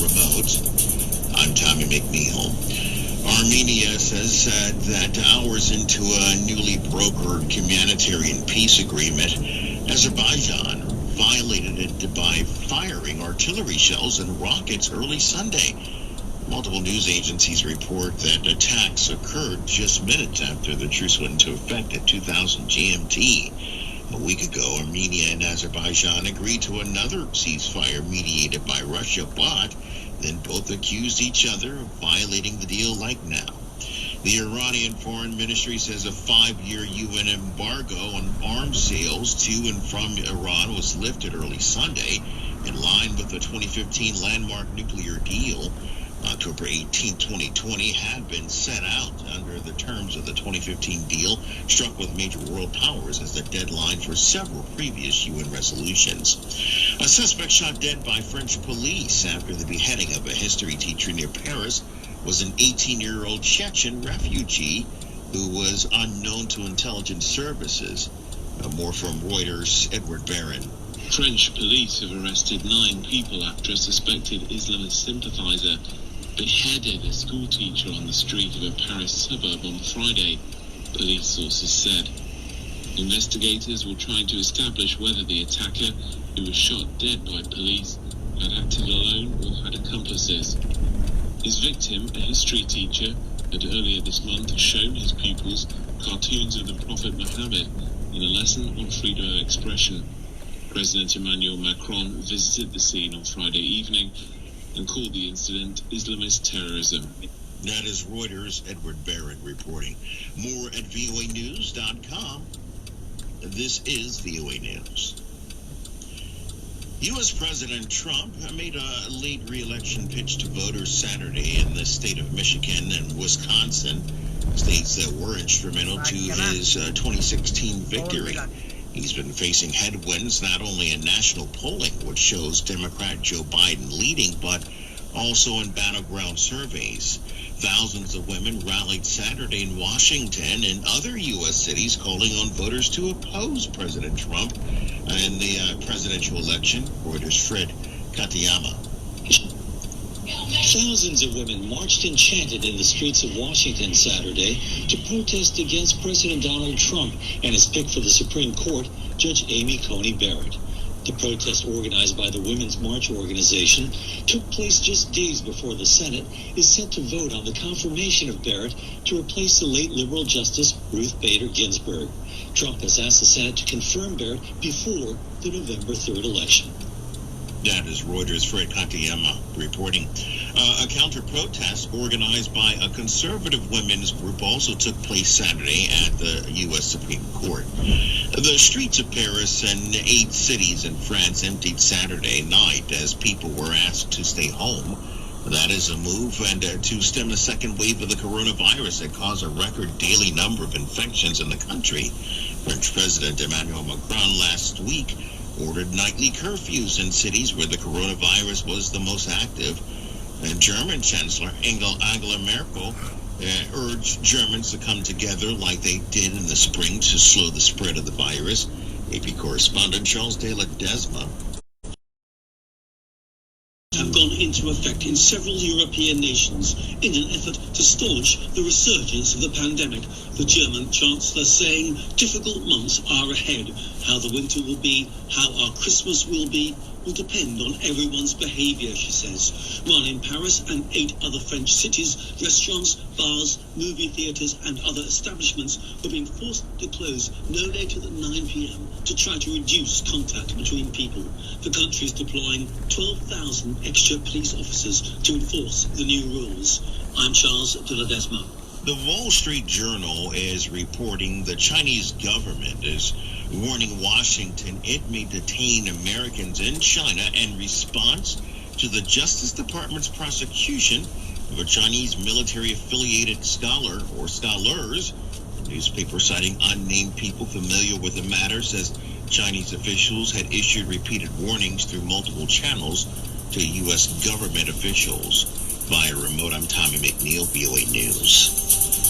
remote. I'm Tommy McNeil. Armenia says that hours into a newly brokered humanitarian peace agreement, Azerbaijan violated it by firing artillery shells and rockets early Sunday. Multiple news agencies report that attacks occurred just minutes after the truce went into effect at 2000 GMT. A week ago, Armenia and Azerbaijan agreed to another ceasefire mediated by Russia, but then both accused each other of violating the deal like now. The Iranian Foreign Ministry says a 5-year UN embargo on arms sales to and from Iran was lifted early Sunday, in line with the 2015 landmark nuclear deal. October 18, 2020 had been set out under the terms of the 2015 deal struck with major world powers as the deadline for several previous UN resolutions. A suspect shot dead by French police after the beheading of a history teacher near Paris was an 18-year-old Chechen refugee who was unknown to intelligence services. More from Reuters' Edward Barron. French police have arrested 9 people after a suspected Islamist sympathizer beheaded a school teacher on the street of a Paris suburb on Friday, police sources said. Investigators were trying to establish whether the attacker, who was shot dead by police, had acted alone or had accomplices. His victim, a history teacher, had earlier this month shown his pupils cartoons of the Prophet Muhammad in a lesson on freedom of expression. President Emmanuel Macron visited the scene on Friday evening and called the incident Islamist terrorism. That is Reuters' Edward Barron reporting. More at voanews.com. This is VOA News. U.S. President Trump made a late re-election pitch to voters Saturday in the state of Michigan and Wisconsin, states that were instrumental to his 2016 victory. He's been facing headwinds not only in national polling, which shows Democrat Joe Biden leading, but also in battleground surveys. Thousands of women rallied Saturday in Washington and other U.S. cities calling on voters to oppose President Trump in the presidential election. Reuters' Fred Katayama. Thousands of women marched and chanted in the streets of Washington Saturday to protest against President Donald Trump and his pick for the Supreme Court, Judge Amy Coney Barrett. The protest, organized by the Women's March organization, took place just days before the Senate is set to vote on the confirmation of Barrett to replace the late liberal Justice Ruth Bader Ginsburg. Trump has asked the Senate to confirm Barrett before the November 3rd election. That is Reuters' Fred Katayama reporting. A counter-protest organized by a conservative women's group also took place Saturday at the U.S. Supreme Court. The streets of Paris and 8 cities in France emptied Saturday night as people were asked to stay home. That is a move and to stem the second wave of the coronavirus that caused a record daily number of infections in the country. French President Emmanuel Macron last week ordered nightly curfews in cities where the coronavirus was the most active. And German Chancellor Angela Merkel urged Germans to come together like they did in the spring to slow the spread of the virus. AP correspondent Charles de la Desma. Have gone into effect in several European nations in an effort to staunch the resurgence of the pandemic. The German Chancellor saying difficult months are ahead. How the winter will be, how our Christmas will be, will depend on everyone's behaviour, she says. While in Paris and 8 other French cities, restaurants, bars, movie theatres and other establishments were being forced to close no later than 9 p.m. to try to reduce contact between people. The country is deploying 12,000 extra police officers to enforce the new rules. I'm Charles de la Desma. The Wall Street Journal is reporting the Chinese government is warning Washington it may detain Americans in China in response to the Justice Department's prosecution of a Chinese military-affiliated scholar or scholars. The newspaper, citing unnamed people familiar with the matter, says Chinese officials had issued repeated warnings through multiple channels to U.S. government officials. Via remote, I'm Tommy McNeil, VOA News.